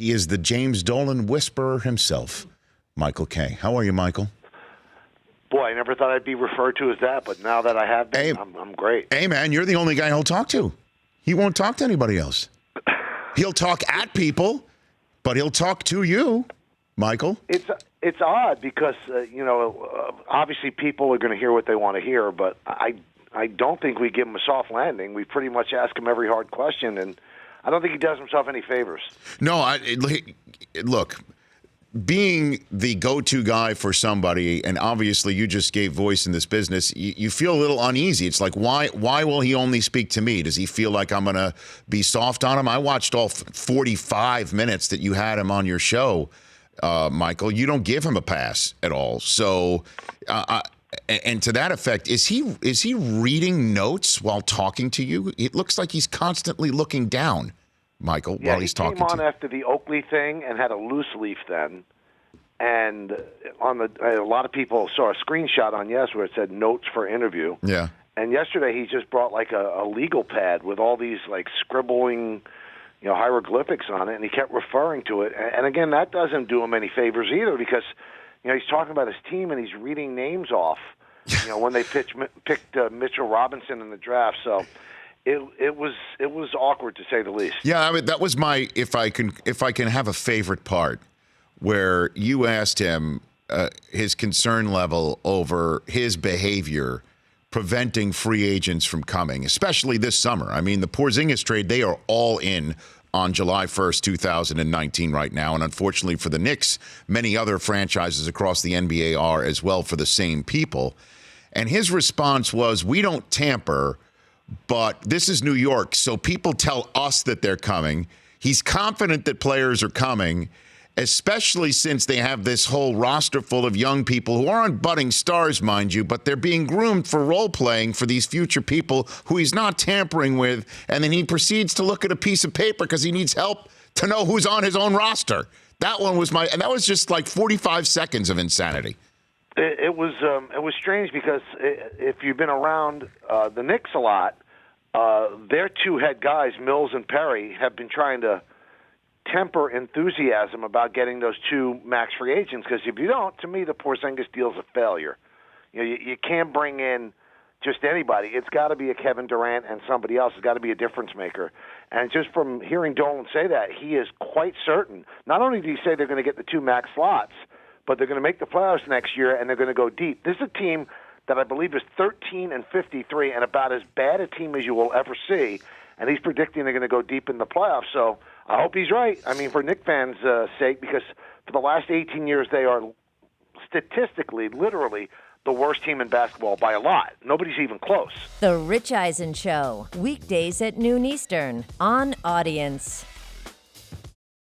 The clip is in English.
He is the James Dolan whisperer himself, Michael Kay. How are you, Michael? Boy, I never thought I'd be referred to as that, but now that I have been, I'm great. Hey, man, you're the only guy he'll talk to. He won't talk to anybody else. He'll talk at people, but he'll talk to you, Michael. It's odd because, obviously people are going to hear what they want to hear, but I don't think we give him a soft landing. We pretty much ask him every hard question, and I don't think he does himself any favors. No, look, being the go-to guy for somebody, and obviously you just gave voice in this business, you feel a little uneasy. It's like, why will he only speak to me? Does he feel like I'm going to be soft on him? I watched all 45 minutes that you had him on your show, Michael. You don't give him a pass at all. So, and to that effect, is he reading notes while talking to you? It looks like he's constantly looking down, Michael, while he's talking to you. He came on after the Oakley thing and had a loose leaf then. And a lot of people saw a screenshot on Yes where it said notes for interview. Yeah. And yesterday he just brought like a legal pad with all these like scribbling, hieroglyphics on it, and he kept referring to it. And again, that doesn't do him any favors either because, he's talking about his team and he's reading names off, when they picked Mitchell Robinson in the draft. So it was awkward to say the least. Yeah, I mean, that was my if I can have a favorite part where you asked him his concern level over his behavior preventing free agents from coming, especially this summer. I mean, the Porzingis trade, they are all in on July 1st, 2019 right now. And unfortunately for the Knicks, many other franchises across the NBA are as well for the same people. And his response was, we don't tamper, but this is New York, so people tell us that they're coming. He's confident that players are coming, especially since they have this whole roster full of young people who aren't budding stars, mind you, but they're being groomed for role-playing for these future people who he's not tampering with. And then he proceeds to look at a piece of paper because he needs help to know who's on his own roster. That one was and that was just like 45 seconds of insanity. It was strange because if you've been around the Knicks a lot, their two head guys, Mills and Perry, have been trying to temper enthusiasm about getting those two max free agents because if you don't, to me, the Porzingis deal is a failure. You can't bring in just anybody. It's got to be a Kevin Durant and somebody else. It's got to be a difference maker. And just from hearing Dolan say that, he is quite certain. Not only did he say they're going to get the two max slots, but they're going to make the playoffs next year and they're going to go deep. This is a team that I believe is 13-53 and about as bad a team as you will ever see. And he's predicting they're going to go deep in the playoffs. So I hope he's right. I mean, for Knicks fans' sake, because for the last 18 years, they are statistically, literally, the worst team in basketball by a lot. Nobody's even close. The Rich Eisen Show, weekdays at noon Eastern on Audience.